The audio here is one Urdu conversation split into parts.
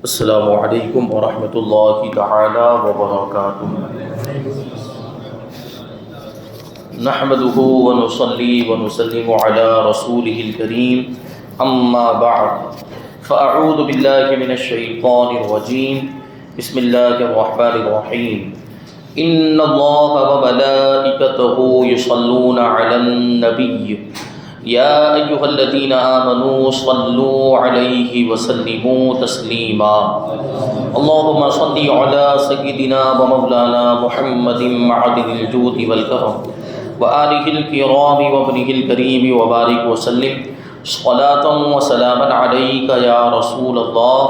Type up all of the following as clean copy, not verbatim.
السلام علیکم ورحمۃ اللہ تعالی وبرکاتہ۔ نحمده ونصلي ونسلم على رسوله الكريم اما بعد فاعوذ باللہ من الشیطان الرجیم بسم اللہ الرحمن الرحیم ان اللہ وملائکته یصلون علی النبی یا ایہا الذین آمنوا صلوا علیہ وسلموا تسلیما اللہم صل علی سیدنا ومولانا محمد معدن الجود والکرم وآلہ الکرام وابنہ الکریم وبارک وسلم صلاة وسلاما علیک یا رسول اللہ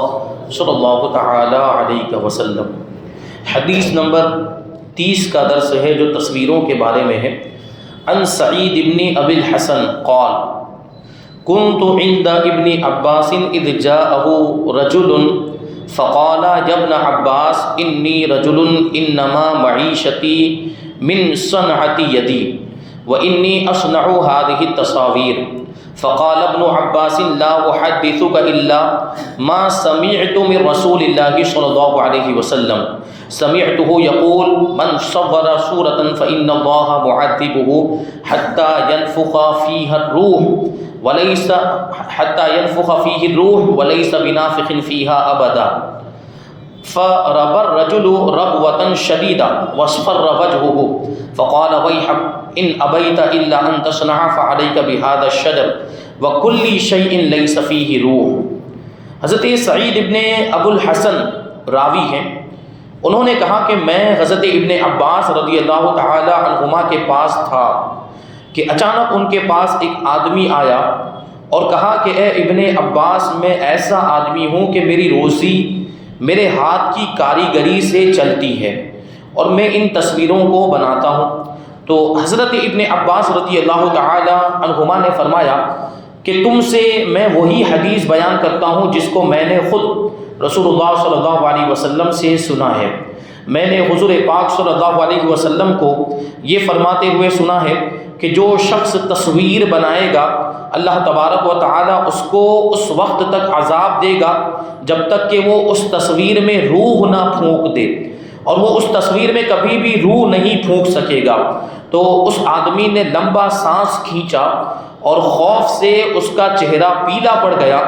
صلی اللہ تعالی علیہ وسلم۔ حدیث نمبر 30 کا درس ہے جو تصویروں کے بارے میں ہے۔ عن سعید بن ابی الحسن قال كنت عند ابن عباس اذ جاءه رجل فقال يا ابن عباس انی رجل انما معیشتی من صنعت یدی وانی اصنع هذه التصاویر فقال ابن عباس لا احدثك الا ما سمعت من رسول الله صلى الله عليه وسلم سمعته يقول من صور صورة فإن الله معذبه حتى ينفخ فيها الروح وليس بنافخ فيها أبدا فرب الرجل ربوة شديدة واصفر وجهه فقال ويحك إن أبيت إلا أن تصنع فعليك بهذا الشجر وكل شيء ليس فيه روح۔ حضرت سعید ابن ابو الحسن راوی ہیں، انہوں نے کہا کہ میں حضرت ابن عباس رضی اللہ تعالی عنہما کے پاس تھا کہ اچانک ان کے پاس ایک آدمی آیا اور کہا کہ اے ابن عباس میں ایسا آدمی ہوں کہ میری روزی میرے ہاتھ کی کاریگری سے چلتی ہے اور میں ان تصویروں کو بناتا ہوں۔ تو حضرت ابن عباس رضی اللہ تعالی عنہما نے فرمایا کہ تم سے میں وہی حدیث بیان کرتا ہوں جس کو میں نے خود رسول اللہ صلی اللہ علیہ وسلم سے سنا ہے۔ میں نے حضور پاک صلی اللہ علیہ وسلم کو یہ فرماتے ہوئے سنا ہے کہ جو شخص تصویر بنائے گا اللہ تبارک و تعالی اس کو اس وقت تک عذاب دے گا جب تک کہ وہ اس تصویر میں روح نہ پھونک دے، اور وہ اس تصویر میں کبھی بھی روح نہیں پھونک سکے گا۔ تو اس آدمی نے لمبا سانس کھینچا اور خوف سے اس کا چہرہ پیلا پڑ گیا۔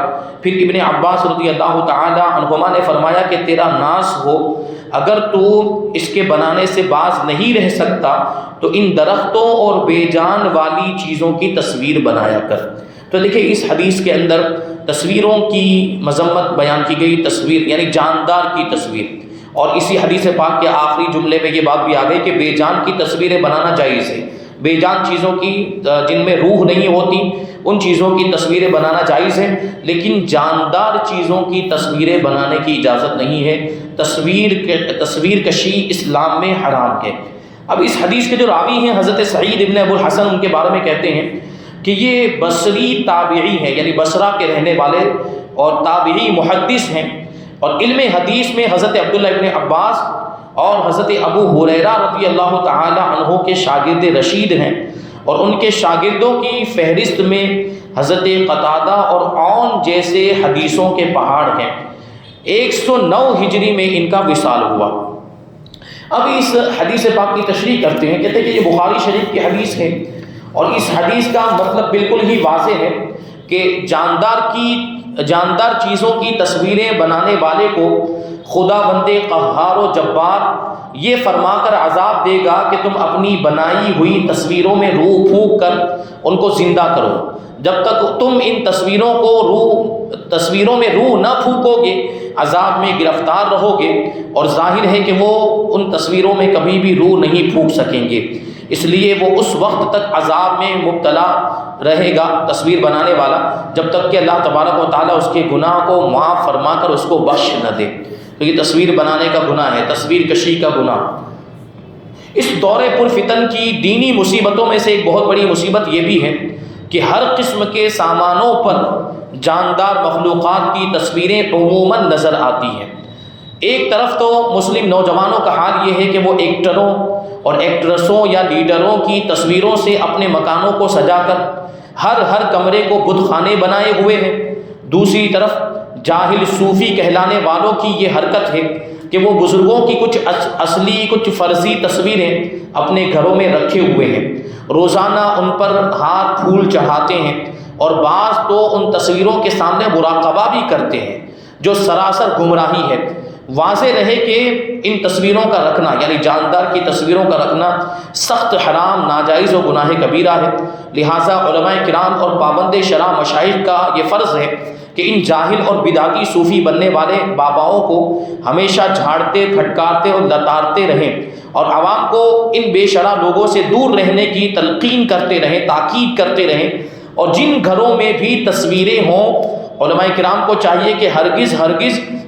پھر ابن عباس رضی اللہ تعالی عنہما نے فرمایا کہ تیرا ناس ہو، اگر تو اس کے بنانے سے باز نہیں رہ سکتا تو ان درختوں اور بے جان والی چیزوں کی تصویر بنایا کر۔ تو دیکھیں اس حدیث کے اندر تصویروں کی مذمت بیان کی گئی، تصویر یعنی جاندار کی تصویر، اور اسی حدیث پاک کے آخری جملے میں یہ بات بھی آ گئی کہ بے جان کی تصویریں بنانا جائز ہے۔ بے جان چیزوں کی جن میں روح نہیں ہوتی ان چیزوں کی تصویریں بنانا جائز ہے، لیکن جاندار چیزوں کی تصویریں بنانے کی اجازت نہیں ہے۔ تصویر کشی اسلام میں حرام ہے۔ اب اس حدیث کے جو راوی ہیں حضرت سعید ابن ابو الحسن، ان کے بارے میں کہتے ہیں کہ یہ بصری تابعی ہیں، یعنی بصرہ کے رہنے والے اور تابعی محدث ہیں، اور علم حدیث میں حضرت عبداللہ ابن عباس اور حضرت ابو ہریرہ رضی اللہ تعالی عنہ کے شاگرد رشید ہیں، اور ان کے شاگردوں کی فہرست میں حضرت قتادہ اور عون جیسے حدیثوں کے پہاڑ ہیں۔ 109 ہجری میں ان کا وصال ہوا۔ اب اس حدیث پاک کی تشریح کرتے ہیں، کہتے ہیں کہ یہ بخاری شریف کی حدیث ہے، اور اس حدیث کا مطلب بالکل ہی واضح ہے کہ جاندار چیزوں کی تصویریں بنانے والے کو خدا بند قہار و جبار یہ فرما کر عذاب دے گا کہ تم اپنی بنائی ہوئی تصویروں میں روح پھونک کر ان کو زندہ کرو۔ جب تک تم ان تصویروں میں روح نہ پھونکو گے عذاب میں گرفتار رہو گے، اور ظاہر ہے کہ وہ ان تصویروں میں کبھی بھی روح نہیں پھونک سکیں گے، اس لیے وہ اس وقت تک عذاب میں مبتلا رہے گا تصویر بنانے والا جب تک کہ اللہ تبارک و تعالیٰ اس کے گناہ کو معاف فرما کر اس کو بخش نہ دے۔ تو یہ تصویر بنانے کا گناہ ہے، تصویر کشی کا گناہ۔ اس دور پر فتن کی دینی مصیبتوں میں سے ایک بہت بڑی مصیبت یہ بھی ہے کہ ہر قسم کے سامانوں پر جاندار مخلوقات کی تصویریں عموماً نظر آتی ہیں۔ ایک طرف تو مسلم نوجوانوں کا حال یہ ہے کہ وہ ایکٹروں اور ایکٹریسوں یا لیڈروں کی تصویروں سے اپنے مکانوں کو سجا کر ہر کمرے کو بت خانے بنائے ہوئے ہیں۔ دوسری طرف جاہل صوفی کہلانے والوں کی یہ حرکت ہے کہ وہ بزرگوں کی کچھ اصلی کچھ فرضی تصویریں اپنے گھروں میں رکھے ہوئے ہیں، روزانہ ان پر ہاتھ پھول چڑھاتے ہیں، اور بعض تو ان تصویروں کے سامنے مراقبہ بھی کرتے ہیں، جو سراسر گمراہی ہے۔ واضح رہے کہ ان تصویروں کا رکھنا یعنی جاندار کی تصویروں کا رکھنا سخت حرام، ناجائز و گناہ کبیرہ ہے۔ لہٰذا علماء کرام اور پابند شرع مشائخ کا یہ فرض ہے کہ ان جاہل اور بدعتی صوفی بننے والے باباؤں کو ہمیشہ جھاڑتے پھٹکارتے اور لتارتے رہیں، اور عوام کو ان بے شرع لوگوں سے دور رہنے کی تلقین کرتے رہیں، تاکید کرتے رہیں۔ اور جن گھروں میں بھی تصویریں ہوں، علماء کرام کو چاہیے کہ ہرگز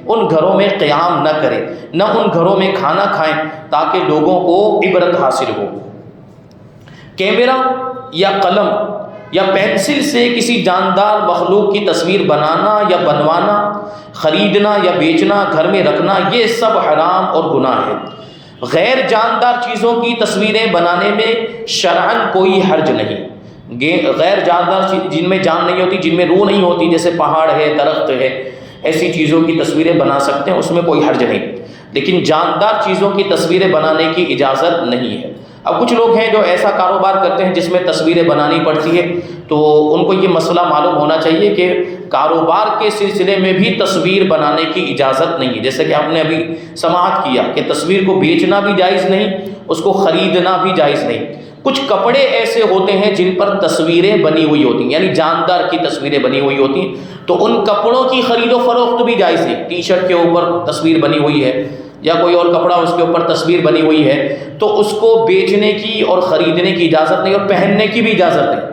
ان گھروں میں قیام نہ کریں، نہ ان گھروں میں کھانا کھائیں، تاکہ لوگوں کو عبرت حاصل ہو۔ کیمرہ یا قلم یا پینسل سے کسی جاندار مخلوق کی تصویر بنانا یا بنوانا، خریدنا یا بیچنا، گھر میں رکھنا، یہ سب حرام اور گناہ ہے۔ غیر جاندار چیزوں کی تصویریں بنانے میں شرعاً کوئی حرج نہیں۔ غیر جاندار جن میں جان نہیں ہوتی، جن میں روح نہیں ہوتی، جیسے پہاڑ ہے، درخت ہے، ایسی چیزوں کی تصویریں بنا سکتے ہیں، اس میں کوئی حرج نہیں، لیکن جاندار چیزوں کی تصویریں بنانے کی اجازت نہیں ہے۔ اب کچھ لوگ ہیں جو ایسا کاروبار کرتے ہیں جس میں تصویریں بنانی پڑتی ہے، تو ان کو یہ مسئلہ معلوم ہونا چاہیے کہ کاروبار کے سلسلے میں بھی تصویر بنانے کی اجازت نہیں ہے۔ جیسے کہ آپ نے ابھی سماعت کیا کہ تصویر کو بیچنا بھی جائز نہیں، اس کو خریدنا بھی جائز نہیں۔ کچھ کپڑے ایسے ہوتے ہیں جن پر تصویریں بنی ہوئی ہوتی ہیں، یعنی جاندار کی تصویریں بنی ہوئی ہوتی ہیں، تو ان کپڑوں کی خرید و فروخت بھی جائز نہیں۔ ٹی شرٹ کے اوپر تصویر بنی ہوئی ہے یا کوئی اور کپڑا اس کے اوپر تصویر بنی ہوئی ہے، تو اس کو بیچنے کی اور خریدنے کی اجازت نہیں، اور پہننے کی بھی اجازت نہیں۔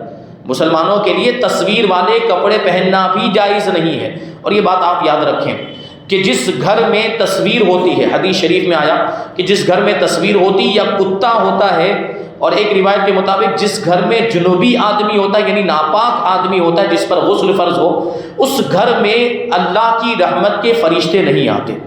مسلمانوں کے لیے تصویر والے کپڑے پہننا بھی جائز نہیں ہے۔ اور یہ بات آپ یاد رکھیں کہ جس گھر میں تصویر ہوتی ہے، حدیث شریف میں آیا کہ جس گھر میں تصویر ہوتی یا کتا ہوتا ہے، اور ایک روایت کے مطابق جس گھر میں جنوبی آدمی ہوتا ہے یعنی ناپاک آدمی ہوتا ہے جس پر غسل فرض ہو، اس گھر میں اللہ کی رحمت کے فرشتے نہیں آتے۔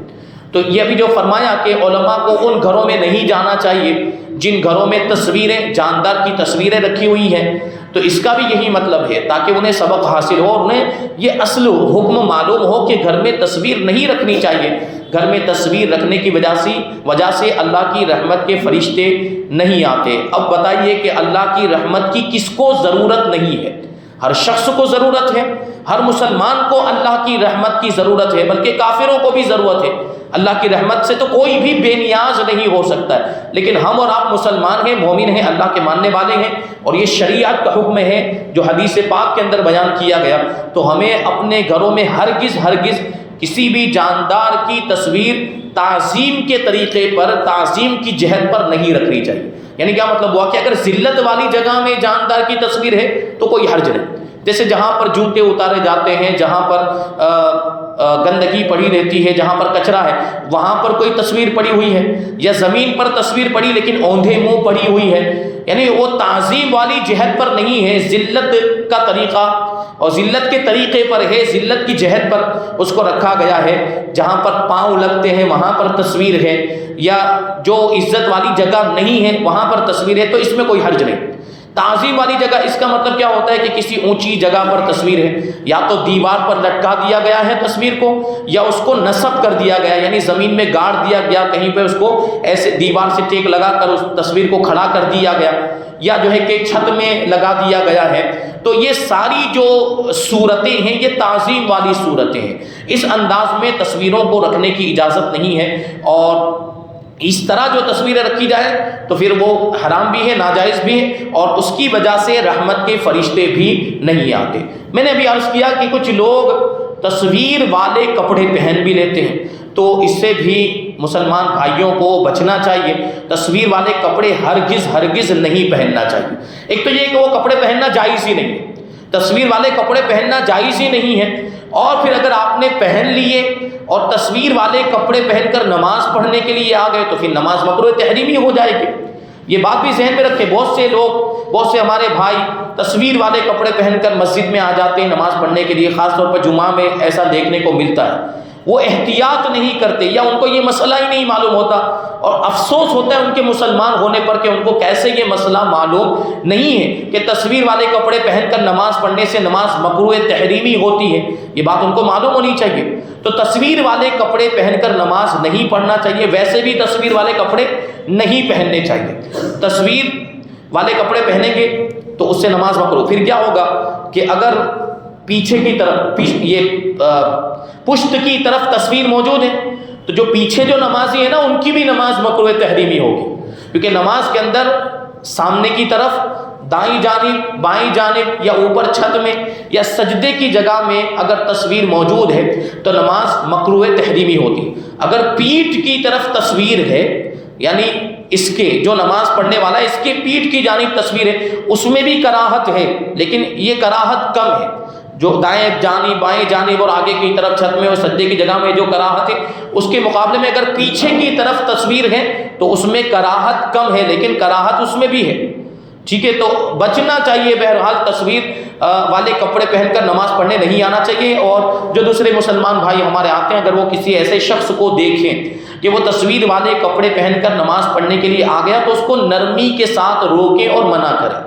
تو یہ ابھی جو فرمایا کہ علماء کو ان گھروں میں نہیں جانا چاہیے جن گھروں میں تصویریں، جاندار کی تصویریں رکھی ہوئی ہیں، تو اس کا بھی یہی مطلب ہے تاکہ انہیں سبق حاصل ہو اور انہیں یہ اصل حکم معلوم ہو کہ گھر میں تصویر نہیں رکھنی چاہیے۔ گھر میں تصویر رکھنے کی وجہ سے اللہ کی رحمت کے فرشتے نہیں آتے۔ اب بتائیے کہ اللہ کی رحمت کی کس کو ضرورت نہیں ہے؟ ہر شخص کو ضرورت ہے، ہر مسلمان کو اللہ کی رحمت کی ضرورت ہے، بلکہ کافروں کو بھی ضرورت ہے۔ اللہ کی رحمت سے تو کوئی بھی بے نیاز نہیں ہو سکتا ہے، لیکن ہم اور آپ مسلمان ہیں، مومن ہیں، اللہ کے ماننے والے ہیں، اور یہ شریعت کا حکم ہے جو حدیث پاک کے اندر بیان کیا گیا۔ تو ہمیں اپنے گھروں میں ہرگز کسی بھی جاندار کی تصویر تعظیم کے طریقے پر، تعظیم کی جہت پر نہیں رکھنی چاہیے۔ یعنی کیا مطلب ہوا کہ اگر ذلت والی جگہ میں جاندار کی تصویر ہے تو کوئی حرج نہیں۔ جیسے جہاں پر جوتے اتارے جاتے ہیں، جہاں پر گندگی پڑی رہتی ہے، جہاں پر کچرا ہے، وہاں پر کوئی تصویر پڑی ہوئی ہے، یا زمین پر تصویر پڑی لیکن اوندھے منہ پڑی ہوئی ہے، یعنی وہ تعظیم والی جہت پر نہیں ہے، ذلت کا طریقہ اور ذلت کے طریقے پر ہے، ذلت کی جہت پر اس کو رکھا گیا ہے۔ جہاں پر پاؤں لگتے ہیں وہاں پر تصویر ہے، یا جو عزت والی جگہ نہیں ہے وہاں پر تصویر ہے، تو اس میں کوئی حرج نہیں۔ تعظیم والی جگہ، اس کا مطلب کیا ہوتا ہے کہ کسی اونچی جگہ پر تصویر ہے، یا تو دیوار پر لٹکا دیا گیا ہے تصویر کو، یا اس کو نصب کر دیا گیا، یعنی زمین میں گاڑ دیا گیا، کہیں پہ اس کو ایسے دیوار سے ٹیک لگا کر اس تصویر کو کھڑا کر دیا گیا، یا جو ہے کہ چھت میں لگا دیا گیا ہے۔ تو یہ ساری جو صورتیں ہیں یہ تعظیم والی صورتیں ہیں، اس انداز میں تصویروں کو رکھنے کی اجازت نہیں ہے، اور اس طرح جو تصویریں رکھی جائے تو پھر وہ حرام بھی ہے، ناجائز بھی ہے، اور اس کی وجہ سے رحمت کے فرشتے بھی نہیں آتے۔ میں نے ابھی عرض کیا کہ کچھ لوگ تصویر والے کپڑے پہن بھی لیتے ہیں، تو اس سے بھی مسلمان بھائیوں کو بچنا چاہیے۔ تصویر والے کپڑے ہرگز نہیں پہننا چاہیے۔ ایک تو یہ کہ وہ کپڑے پہننا جائز ہی نہیں ہے، تصویر والے کپڑے پہننا جائز ہی نہیں ہے، اور پھر اگر آپ نے پہن لیے اور تصویر والے کپڑے پہن کر نماز پڑھنے کے لیے آ گئے تو پھر نماز مکروہ تحریمی ہو جائے گی۔ یہ بات بھی ذہن میں رکھیں، بہت سے لوگ، بہت سے ہمارے بھائی تصویر والے کپڑے پہن کر مسجد میں آ جاتے ہیں نماز پڑھنے کے لیے، خاص طور پر جمعہ میں ایسا دیکھنے کو ملتا ہے۔ وہ احتیاط نہیں کرتے، یا ان کو یہ مسئلہ ہی نہیں معلوم ہوتا اور افسوس ہوتا ہے ان کے مسلمان ہونے پر کہ ان کو کیسے یہ مسئلہ معلوم نہیں ہے کہ تصویر والے کپڑے پہن کر نماز پڑھنے سے نماز مکروہ تحریمی ہوتی ہے. یہ بات ان کو معلوم ہونی چاہیے. تو تصویر والے کپڑے پہن کر نماز نہیں پڑھنا چاہیے. ویسے بھی تصویر والے کپڑے نہیں پہننے چاہیے. تصویر والے کپڑے پہنیں گے تو اس سے نماز مکروہ. پھر کیا ہوگا کہ اگر پیچھے کی طرف یہ پشت کی طرف تصویر موجود ہے تو جو پیچھے جو نمازی ہے نا ان کی بھی نماز مکروہ تحریمی ہوگی. کیونکہ نماز کے اندر سامنے کی طرف دائیں جانب بائیں جانب یا اوپر چھت میں یا سجدے کی جگہ میں اگر تصویر موجود ہے تو نماز مکروہ تحریمی ہوتی. اگر پیٹھ کی طرف تصویر ہے یعنی اس کے جو نماز پڑھنے والا ہے اس کے پیٹھ کی جانب تصویر ہے اس میں بھی کراہت ہے لیکن یہ کراہت کم ہے. جو دائیں جانب بائیں جانب اور آگے کی طرف چھت میں اور سجدے کی جگہ میں جو کراہت ہے اس کے مقابلے میں اگر پیچھے کی طرف تصویر ہے تو اس میں کراہت کم ہے لیکن کراہت اس میں بھی ہے. ٹھیک ہے. تو بچنا چاہیے بہرحال تصویر والے کپڑے پہن کر نماز پڑھنے نہیں آنا چاہیے. اور جو دوسرے مسلمان بھائی ہمارے آتے ہیں اگر وہ کسی ایسے شخص کو دیکھیں کہ وہ تصویر والے کپڑے پہن کر نماز پڑھنے کے لیے آ گیا تو اس کو نرمی کے ساتھ روکیں اور منع کریں.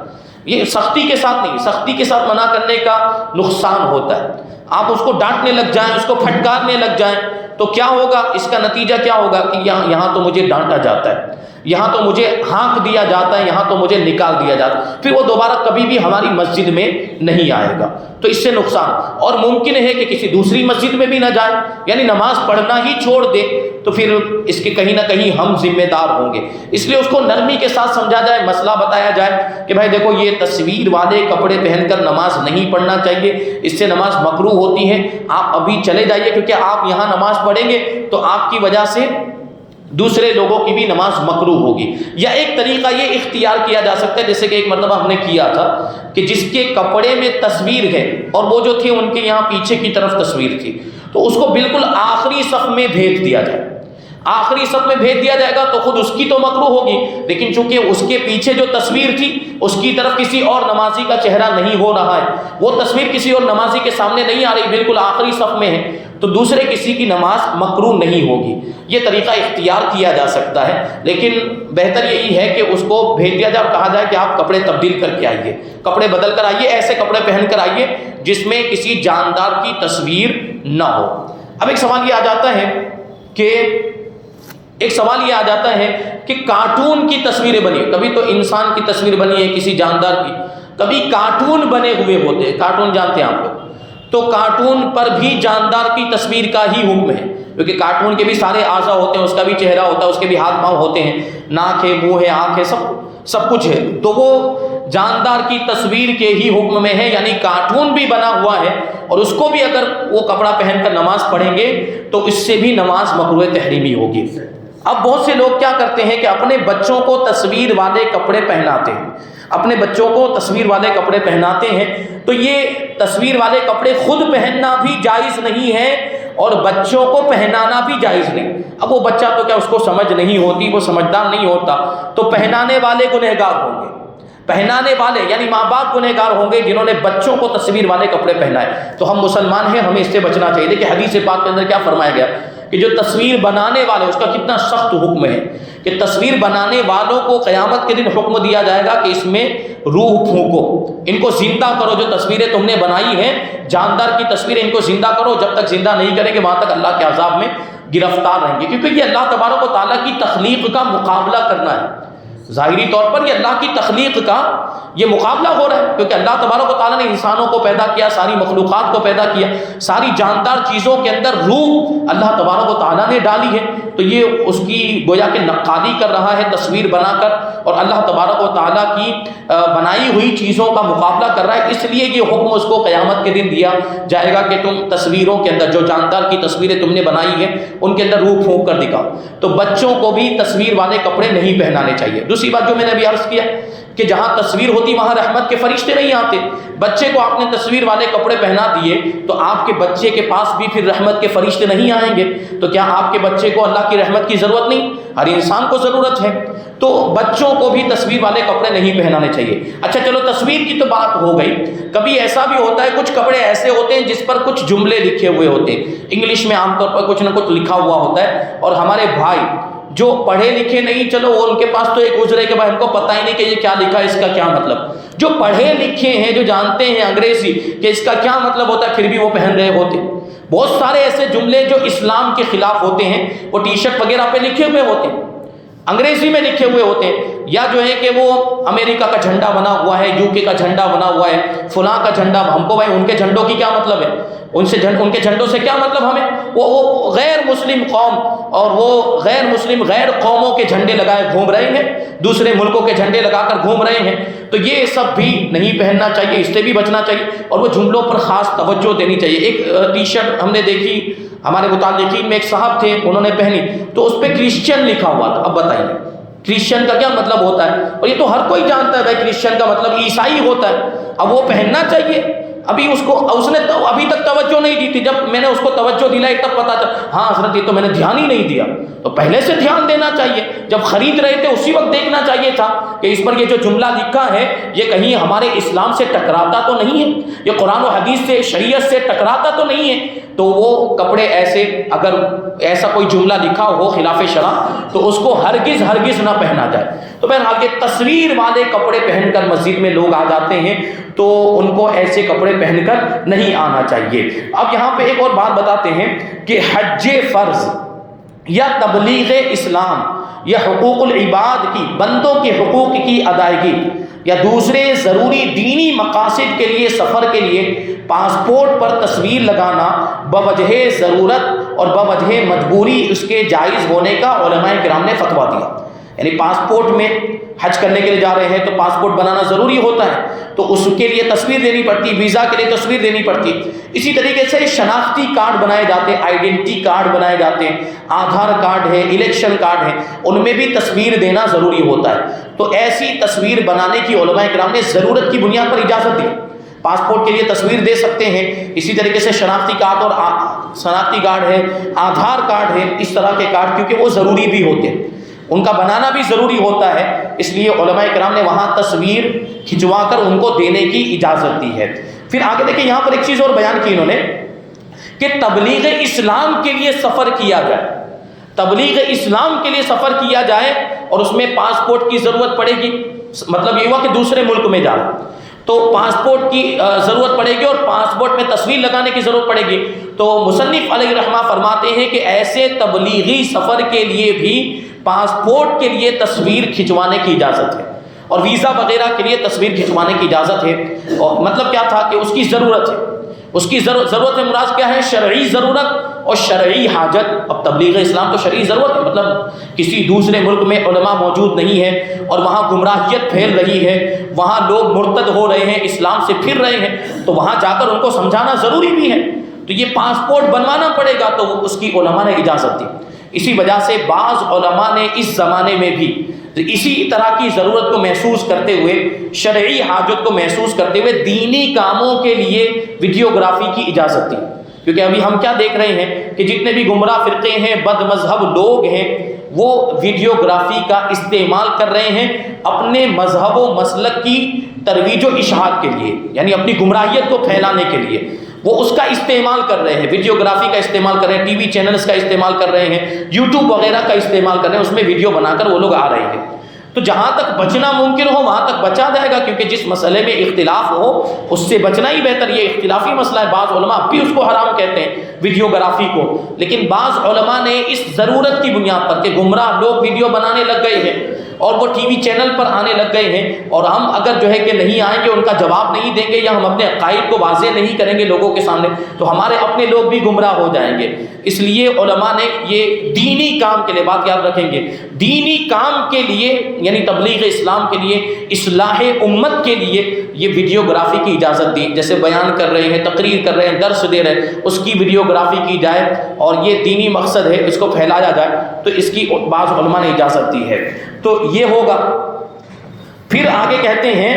یہ سختی کے ساتھ نہیں. سختی کے ساتھ منع کرنے کا نقصان ہوتا ہے. آپ اس کو ڈانٹنے لگ جائیں اس کو پھٹکارنے لگ جائیں تو کیا ہوگا؟ اس کا نتیجہ کیا ہوگا کہ یہاں تو مجھے ڈانٹا جاتا ہے, یہاں تو مجھے ہانک دیا جاتا ہے, یہاں تو مجھے نکال دیا جاتا ہے, پھر وہ دوبارہ کبھی بھی ہماری مسجد میں نہیں آئے گا. تو اس سے نقصان. اور ممکن ہے کہ کسی دوسری مسجد میں بھی نہ جائے یعنی نماز پڑھنا ہی چھوڑ دے تو پھر اس کے کہیں نہ کہیں ہم ذمہ دار ہوں گے. اس لیے اس کو نرمی کے ساتھ سمجھا جائے, مسئلہ بتایا جائے کہ بھائی دیکھو یہ تصویر والے کپڑے پہن کر نماز نہیں پڑھنا چاہیے, اس سے نماز مکروہ ہوتی ہے, آپ ابھی چلے جائیے کیونکہ آپ یہاں نماز پڑھیں گے تو آپ کی وجہ سے دوسرے لوگوں کی بھی نماز مکروہ ہوگی. یا ایک طریقہ یہ اختیار کیا جا سکتا ہے جیسے کہ ایک مرتبہ ہم نے کیا تھا کہ جس کے کپڑے میں تصویر ہے اور وہ جو تھی ان کے یہاں پیچھے کی طرف تصویر تھی تو اس کو بالکل آخری صف میں بھیج دیا جائے. آخری صف میں بھیج دیا جائے گا تو خود اس کی تو مکروہ ہوگی لیکن چونکہ اس کے پیچھے جو تصویر تھی اس کی طرف کسی اور نمازی کا چہرہ نہیں ہو رہا ہے, وہ تصویر کسی اور نمازی کے سامنے نہیں آ رہی, بالکل آخری صف میں ہے تو دوسرے کسی کی نماز مکروہ نہیں ہوگی. یہ طریقہ اختیار کیا جا سکتا ہے لیکن بہتر یہی ہے کہ اس کو بھیج دیا جائے اور کہا جائے کہ آپ کپڑے تبدیل کر کے آئیے, کپڑے بدل کر آئیے, ایسے کپڑے پہن کر آئیے جس میں کسی جاندار کی تصویر نہ ہو. اب ایک سوال یہ آ جاتا ہے کہ کارٹون کی تصویریں بنی, کبھی تو انسان کی تصویر بنی ہے کسی جاندار کی, کبھی کارٹون بنے ہوئے ہوتے ہیں. کارٹون جانتے ہیں آپ لوگ, تو کارٹون پر بھی جاندار کی تصویر کا ہی حکم ہے کیونکہ کارٹون کے بھی سارے اعضاء ہوتے ہیں, اس کا بھی چہرہ ہوتا ہے, اس کے بھی ہاتھ پاؤں ہوتے ہیں, ناک ہے, منہ ہے, آنکھ ہے, سب کچھ ہے. تو وہ جاندار کی تصویر کے ہی حکم میں ہے یعنی کارٹون بھی بنا ہوا ہے اور اس کو بھی اگر وہ کپڑا پہن کر نماز پڑھیں گے تو اس سے بھی نماز مکروہ تحریمی ہوگی. اب بہت سے لوگ کیا کرتے ہیں کہ اپنے بچوں کو تصویر والے کپڑے پہناتے ہیں, اپنے بچوں کو تصویر والے کپڑے پہناتے ہیں تو یہ تصویر والے کپڑے خود پہننا بھی جائز نہیں ہے اور بچوں کو پہنانا بھی جائز نہیں. اب وہ بچہ تو کیا اس کو سمجھ نہیں ہوتی, وہ سمجھدار نہیں ہوتا, تو پہنانے والے گنہگار ہوں گے, پہنانے والے یعنی ماں باپ گنہگار ہوں گے جنہوں نے بچوں کو تصویر والے کپڑے پہنائے. تو ہم مسلمان ہیں, ہمیں اس سے بچنا چاہیے. دیکھیں حدیث پاک کے اندر کیا فرمایا گیا کہ جو تصویر بنانے والے اس کا کتنا سخت حکم ہے کہ تصویر بنانے والوں کو قیامت کے دن حکم دیا جائے گا کہ اس میں روح پھونکو, ان کو زندہ کرو. جو تصویریں تم نے بنائی ہیں جاندار کی تصویریں, ان کو زندہ کرو. جب تک زندہ نہیں کریں گے وہاں تک اللہ کے عذاب میں گرفتار رہیں گے, کیونکہ یہ اللہ تبارک و تعالیٰ کی تخلیق کا مقابلہ کرنا ہے. ظاہری طور پر یہ اللہ کی تخلیق کا یہ مقابلہ ہو رہا ہے کیونکہ اللہ تبارک و تعالیٰ نے انسانوں کو پیدا کیا, ساری مخلوقات کو پیدا کیا, ساری جاندار چیزوں کے اندر روح اللہ تبارک و تعالیٰ نے ڈالی ہے. تو یہ اس کی گویا کہ نقالی کر رہا ہے تصویر بنا کر اور اللہ تبارک و تعالیٰ کی بنائی ہوئی چیزوں کا مقابلہ کر رہا ہے. اس لیے یہ حکم اس کو قیامت کے دن دیا جائے گا کہ تم تصویروں کے اندر جو جاندار کی تصویریں تم نے بنائی ہیں ان کے اندر روح پھونک کر دکھاؤ. تو بچوں کو بھی تصویر والے کپڑے نہیں پہنانے چاہیے. دوسری بات جو میں نے ابھی عرض کیا کہ جہاں تصویر ہوتی وہاں رحمت کے فرشتے نہیں آتے. بچے کو آپ نے تصویر والے کپڑے پہنا دیے تو آپ کے بچے کے پاس بھی پھر رحمت کے فرشتے نہیں آئیں گے. تو کیا آپ کے بچے کو اللہ کی رحمت کی ضرورت نہیں؟ ہر انسان کو ضرورت ہے. تو بچوں کو بھی تصویر والے کپڑے نہیں پہنانے چاہیے. اچھا چلو تصویر کی تو بات ہو گئی. کبھی ایسا بھی ہوتا ہے کچھ کپڑے ایسے ہوتے ہیں جس پر کچھ جملے لکھے ہوئے ہوتے ہیں, انگلش میں عام طور پر کچھ نہ کچھ لکھا ہوا ہوتا ہے, اور ہمارے بھائی جو پڑھے لکھے نہیں، چلو وہ ان کے پاس تو ایک عذر ہے کہ بھائی ہم کو پتہ ہی نہیں کہ یہ کیا لکھا ہے، اس کا کیا مطلب۔ جو پڑھے لکھے ہیں، جو جانتے ہیں انگریزی کہ اس کا کیا مطلب ہوتا ہے، پھر بھی وہ پہن رہے ہوتے۔ بہت سارے ایسے جملے جو اسلام کے خلاف ہوتے ہیں وہ ٹی شرٹ وغیرہ پہ لکھے ہوئے ہوتے ہیں، انگریزی میں لکھے ہوئے ہوتے ہیں، یا جو ہے کہ وہ امریکہ کا جھنڈا بنا ہوا ہے، یو کے کا جھنڈا بنا ہوا ہے، فلاں کا جھنڈا۔ ہم کو بھائی ان کے جھنڈوں کی کیا مطلب ہے، ان کے جھنڈوں سے کیا مطلب ہمیں؟ وہ غیر مسلم قوم اور وہ غیر قوموں کے جھنڈے لگائے گھوم رہے ہیں، دوسرے ملکوں کے جھنڈے لگا کر گھوم رہے ہیں، تو یہ سب بھی نہیں پہننا چاہیے، اس سے بھی بچنا چاہیے، اور وہ جملوں پر خاص توجہ دینی چاہیے۔ ایک ٹی شرٹ ہم نے دیکھی، ہمارے متعلقین میں ایک صاحب تھے، انہوں نے پہنی تو اس پہ کرسچن لکھا ہوا تھا۔ اب بتائیے کرسچن کا کیا مطلب ہوتا ہے؟ اور یہ تو ہر کوئی جانتا ہے بھائی کرسچن کا مطلب عیسائی ہوتا ہے۔ اب وہ پہننا چاہیے، ابھی اس نے ابھی تک توجہ نہیں دی تھی، جب میں نے اس کو توجہ دلائی تب پتا چلا ہاں حضرت یہ تو میں نے دھیان ہی نہیں دیا۔ تو پہلے سے دھیان دینا چاہیے، جب خرید رہے تھے اسی وقت دیکھنا چاہیے تھا کہ اس پر یہ جو جملہ لکھا ہے یہ کہیں ہمارے اسلام سے ٹکراتا تو نہیں ہے، یہ قرآن و حدیث سے، شریعت سے ٹکراتا تو نہیں ہے۔ تو وہ کپڑے ایسے، اگر ایسا کوئی جملہ لکھا ہو خلاف شرع تو اس کو ہرگز نہ پہنا جائے۔ تو بہرحال یہ تصویر والے کپڑے پہن کر مسجد میں لوگ آ جاتے ہیں تو ان کو ایسے کپڑے پہن کر نہیں آنا چاہیے۔ اب یہاں پہ ایک اور بات بتاتے ہیں کہ حج فرض یا تبلیغ اسلام یا حقوق العباد کی، بندوں کے حقوق کی ادائیگی یا دوسرے ضروری دینی مقاصد کے لیے سفر کے لیے پاسپورٹ پر تصویر لگانا بوجہ ضرورت اور بوجہ مجبوری اس کے جائز ہونے کا علماء کرام نے فتویٰ دیا۔ یعنی پاسپورٹ میں حج کرنے کے لیے جا رہے ہیں تو پاسپورٹ بنانا ضروری ہوتا ہے، تو اس کے لیے تصویر دینی پڑتی، ویزا کے لیے تصویر دینی پڑتی۔ اسی طریقے سے شناختی کارڈ بنائے جاتے ہیں، آئیڈینٹی کارڈ بنائے جاتے ہیں، آدھار کارڈ ہے، الیکشن کارڈ ہے، ان میں بھی تصویر دینا ضروری ہوتا ہے۔ تو ایسی تصویر بنانے کی علماء کرام نے ضرورت کی بنیاد پر اجازت دی۔ پاسپورٹ کے لیے تصویر دے سکتے ہیں، اسی طریقے سے شناختی کارڈ ہے، آدھار کارڈ ہے، اس طرح کے کارڈ کیونکہ وہ ضروری بھی ہوتے ہیں، ان کا بنانا بھی ضروری ہوتا ہے، اس لیے علماء کرام نے وہاں تصویر کھنچوا کر ان کو دینے کی اجازت دی ہے۔ پھر آگے دیکھیں یہاں پر ایک چیز اور بیان کی انہوں نے کہ تبلیغ اسلام کے لیے سفر کیا جائے، تبلیغ اسلام کے لیے سفر کیا جائے اور اس میں پاسپورٹ کی ضرورت پڑے گی۔ مطلب یہ ہوا کہ دوسرے ملک میں جا رہا تو پاسپورٹ کی ضرورت پڑے گی اور پاسپورٹ میں تصویر لگانے کی ضرورت پڑے گی۔ تو مصنف علیہ رحمہ فرماتے ہیں کہ ایسے تبلیغی سفر کے لیے بھی پاسپورٹ کے لیے تصویر کھنچوانے کی اجازت ہے اور ویزا وغیرہ کے لیے تصویر کھنچوانے کی اجازت ہے۔ اور مطلب کیا تھا کہ اس کی ضرورت ہے، اس کی ضرورت ہے، مراد کیا ہے؟ شرعی ضرورت اور شرعی حاجت۔ اب تبلیغ اسلام تو شرعی ضرورت ہے، مطلب کسی دوسرے ملک میں علماء موجود نہیں ہے اور وہاں گمراہیت پھیل رہی ہے، وہاں لوگ مرتد ہو رہے ہیں، اسلام سے پھر رہے ہیں، تو وہاں جا کر ان کو سمجھانا ضروری بھی ہے، تو یہ پاسپورٹ بنوانا پڑے گا، تو اس کی علماء نے اجازت دی۔ اسی وجہ سے بعض علماء نے اس زمانے میں بھی اسی طرح کی ضرورت کو محسوس کرتے ہوئے، شرعی حاجت کو محسوس کرتے ہوئے دینی کاموں کے لیے ویڈیوگرافی کی اجازت دی۔ کیونکہ ابھی ہم کیا دیکھ رہے ہیں کہ جتنے بھی گمراہ فرقے ہیں، بد مذہب لوگ ہیں، وہ ویڈیوگرافی کا استعمال کر رہے ہیں اپنے مذہب و مسلک کی ترویج و اشاعت کے لیے، یعنی اپنی گمراہیت کو پھیلانے کے لیے وہ اس کا استعمال کر رہے ہیں، ویڈیوگرافی کا استعمال کر رہے ہیں، ٹی وی چینلز کا استعمال کر رہے ہیں، یوٹیوب وغیرہ کا استعمال کر رہے ہیں، اس میں ویڈیو بنا کر وہ لوگ آ رہے ہیں۔ تو جہاں تک بچنا ممکن ہو وہاں تک بچا جائے گا، کیونکہ جس مسئلے میں اختلاف ہو اس سے بچنا ہی بہتر۔ یہ اختلافی مسئلہ ہے، بعض علماء اب بھی اس کو حرام کہتے ہیں ویڈیوگرافی کو، لیکن بعض علماء نے اس ضرورت کی بنیاد پر کہ گمراہ لوگ ویڈیو بنانے لگ گئے ہیں اور وہ ٹی وی چینل پر آنے لگ گئے ہیں، اور ہم اگر جو ہے کہ نہیں آئیں گے، ان کا جواب نہیں دیں گے، یا ہم اپنے عقائد کو واضح نہیں کریں گے لوگوں کے سامنے، تو ہمارے اپنے لوگ بھی گمراہ ہو جائیں گے۔ اس لیے علماء نے یہ دینی کام کے لیے، بات یاد رکھیں گے، دینی کام کے لیے یعنی تبلیغ اسلام کے لیے، اصلاح امت کے لیے یہ ویڈیوگرافی کی اجازت دی۔ جیسے بیان کر رہے ہیں، تقریر کر رہے ہیں، درس دے رہے ہیں، اس کی ویڈیوگرافی کی جائے اور یہ دینی مقصد ہے، اس کو پھیلایا جائے، تو اس کی بعض علماء نے اجازت دی ہے۔ تو یہ ہوگا۔ پھر آگے کہتے ہیں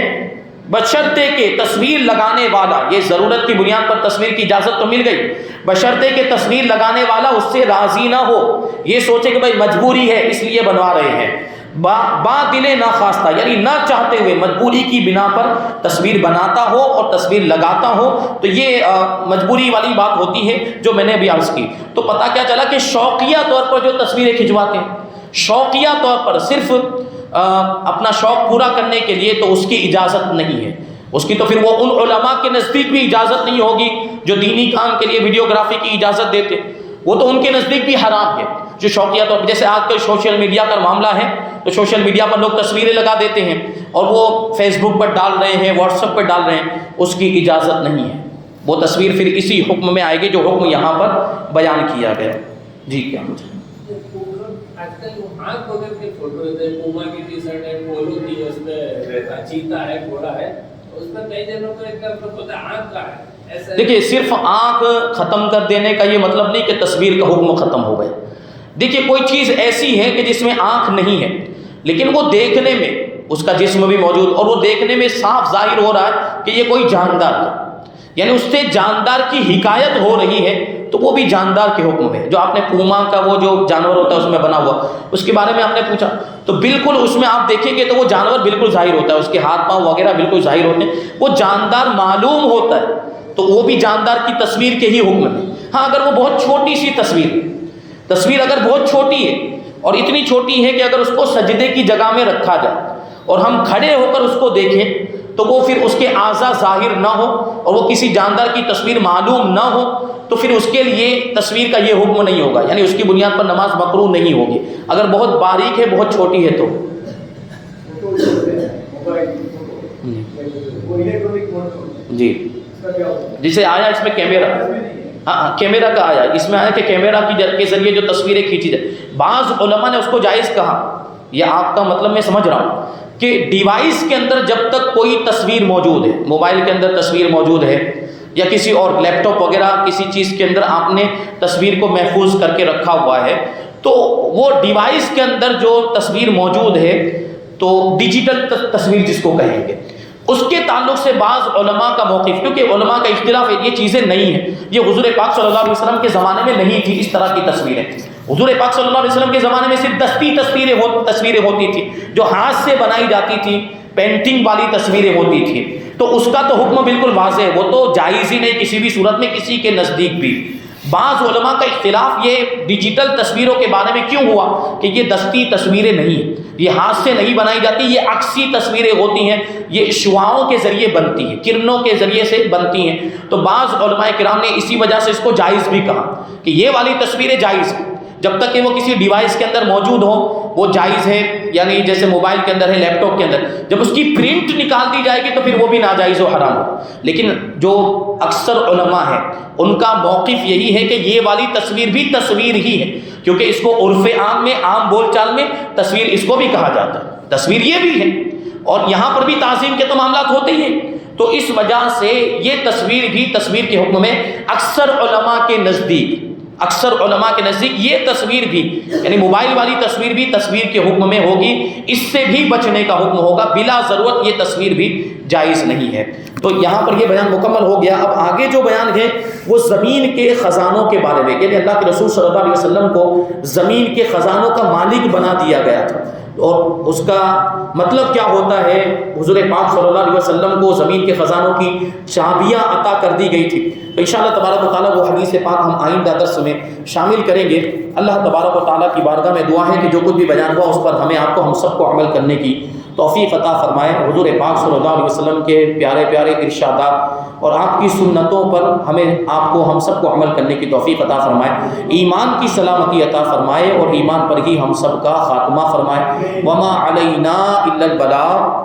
بشرطے کہ تصویر لگانے والا، یہ ضرورت کی بنیاد پر تصویر کی اجازت تو مل گئی، بشرطے کہ تصویر لگانے والا اس سے راضی نہ ہو، یہ سوچے کہ بھائی مجبوری ہے اس لیے بنوا رہے ہیں، با دل ناخواستہ یعنی نہ چاہتے ہوئے مجبوری کی بنا پر تصویر بناتا ہو اور تصویر لگاتا ہو، تو یہ مجبوری والی بات ہوتی ہے جو میں نے ابھی عرض کی۔ تو پتہ کیا چلا کہ شوقیہ طور پر جو تصویریں کھنچواتے ہیں، شوقیہ طور پر صرف اپنا شوق پورا کرنے کے لیے تو اس کی اجازت نہیں ہے. اس کی تو پھر وہ ان علماء کے نزدیک بھی اجازت نہیں ہوگی جو دینی کام کے لیے ویڈیوگرافی کی اجازت دیتے، وہ تو ان کے نزدیک بھی حرام ہے. جو شوقیہ طور پر، جیسے آج کل سوشل میڈیا کا معاملہ ہے تو سوشل میڈیا پر لوگ تصویریں لگا دیتے ہیں اور وہ فیس بک پر ڈال رہے ہیں، واٹس ایپ پر ڈال رہے ہیں، اس کی اجازت نہیں ہے. وہ تصویر پھر اسی حکم میں آئے گی جو حکم یہاں پر بیان کیا گیا. جی کیا مجھے آج کل آنکھ وغیرہ کے فوٹو ہے، پوما کی ٹی شرٹ ہے، پولو کی، اس میں چیتا ہے، گھوڑا ہے، اس میں کئی جنوں کو ایک طرف ہوتا ہے آنکھ کا ہے. دیکھیے صرف آنکھ ختم کر دینے کا یہ مطلب نہیں کہ تصویر کا حکم ختم ہو گئے. دیکھیے کوئی چیز ایسی ہے کہ جس میں آنکھ نہیں ہے لیکن وہ دیکھنے میں اس کا جسم بھی موجود اور وہ دیکھنے میں صاف ظاہر ہو رہا ہے کہ یہ کوئی جاندار ہے، یعنی اس سے جاندار کی حکایت ہو رہی ہے، تو وہ بھی جاندار کے حکم میں. جو آپ نے پوما کا وہ جو جانور ہوتا ہے اس میں بنا ہوا، اس کے بارے میں آپ نے پوچھا، تو بالکل اس میں آپ دیکھیں گے تو وہ جانور بالکل ظاہر ہوتا ہے، اس کے ہاتھ پاؤں وغیرہ بالکل ظاہر ہوتے ہیں، وہ جاندار معلوم ہوتا ہے، تو وہ بھی جاندار کی تصویر کے ہی حکم میں. ہاں اگر وہ بہت چھوٹی سی تصویر اگر بہت چھوٹی ہے اور اتنی چھوٹی ہے کہ اگر اس کو سجدے کی جگہ میں رکھا جائے اور ہم کھڑے ہو کر اس کو دیکھیں تو وہ پھر اس کے اعضاء ظاہر نہ ہو اور وہ کسی جاندار کی تصویر معلوم نہ ہو تو پھر اس کے لیے تصویر کا یہ حکم نہیں ہوگا، یعنی اس کی بنیاد پر نماز مکروہ نہیں ہوگی. اگر بہت باریک ہے، بہت چھوٹی ہے تو جی جسے آیا اس میں کیمرہ، ہاں کیمرہ کا آیا، اس میں آیا کہ کیمرہ کے ذریعے جو تصویریں کھینچی جائے. بعض علماء نے اس کو جائز کہا. یہ آپ کا مطلب میں سمجھ رہا ہوں کہ ڈیوائس کے اندر جب تک کوئی تصویر موجود ہے، موبائل کے اندر تصویر موجود ہے یا کسی اور لیپ ٹاپ وغیرہ کسی چیز کے اندر آپ نے تصویر کو محفوظ کر کے رکھا ہوا ہے، تو وہ ڈیوائس کے اندر جو تصویر موجود ہے تو ڈیجیٹل تصویر جس کو کہیں گے، اس کے تعلق سے بعض علماء کا موقف، کیونکہ علماء کا اختلاف ہے، یہ چیزیں نہیں ہیں، یہ حضور پاک صلی اللہ علیہ وسلم کے زمانے میں نہیں تھی اس طرح کی تصویریں. حضور پاک صلی اللہ علیہ وسلم کے زمانے میں صرف دستی تصویریں ہوتی تھی جو ہاتھ سے بنائی جاتی تھی، پینٹنگ والی تصویریں ہوتی تھی. تو اس کا تو حکم بالکل واضح ہے، وہ تو جائز ہی نہیں کسی بھی صورت میں کسی کے نزدیک بھی. بعض علماء کا اختلاف یہ ڈیجیٹل تصویروں کے بارے میں کیوں ہوا کہ یہ دستی تصویریں نہیں ہیں، یہ ہاتھ سے نہیں بنائی جاتی، یہ عکسی تصویریں ہوتی ہیں، یہ شعاعوں کے ذریعے بنتی ہیں، کرنوں کے ذریعے سے بنتی ہیں. تو بعض علماء کرام نے اسی وجہ سے اس کو جائز بھی کہا کہ یہ والی تصویریں جائز ہیں جب تک کہ وہ کسی ڈیوائس کے اندر موجود ہو، وہ جائز ہے. یعنی جیسے موبائل کے اندر ہے، لیپ ٹاپ کے اندر، جب اس کی پرنٹ نکال دی جائے گی تو پھر وہ بھی ناجائز و حرام ہو. لیکن جو اکثر علماء ہیں ان کا موقف یہی ہے کہ یہ والی تصویر بھی تصویر ہی ہے، کیونکہ اس کو عرف عام میں، عام بول چال میں تصویر اس کو بھی کہا جاتا ہے، تصویر یہ بھی ہے، اور یہاں پر بھی تعظیم کے تو معاملات ہوتے ہی ہیں. تو اس وجہ سے یہ تصویر بھی تصویر کے حکم میں اکثر علماء کے نزدیک یہ تصویر بھی، یعنی موبائل والی تصویر بھی تصویر کے حکم میں ہوگی، اس سے بھی بچنے کا حکم ہوگا، بلا ضرورت یہ تصویر بھی جائز نہیں ہے. تو یہاں پر یہ بیان مکمل ہو گیا. اب آگے جو بیان ہے وہ زمین کے خزانوں کے بارے میں، یعنی اللہ کے رسول صلی اللہ علیہ وسلم کو زمین کے خزانوں کا مالک بنا دیا گیا تھا، اور اس کا مطلب کیا ہوتا ہے. حضور پاک صلی اللہ علیہ وسلم کو زمین کے خزانوں کی چابیاں عطا کر دی گئی تھی. تو انشاءاللہ تبارک و تعالیٰ وہ حدیث پاک ہم آئندہ درس میں شامل کریں گے. اللہ تبارک و تعالیٰ کی بارگاہ میں دعا ہے کہ جو کچھ بھی بیان ہوا اس پر ہمیں آپ کو ہم سب کو عمل کرنے کی توفیق عطا فرمائے. حضور پاک صلی اللہ علیہ وسلم کے پیارے پیارے ارشادات اور آپ کی سنتوں پر ہمیں آپ کو ہم سب کو عمل کرنے کی توفیق عطا فرمائے، ایمان کی سلامتی عطا فرمائے اور ایمان پر ہی ہم سب کا خاتمہ فرمائے. وما علینا الا البلاغ.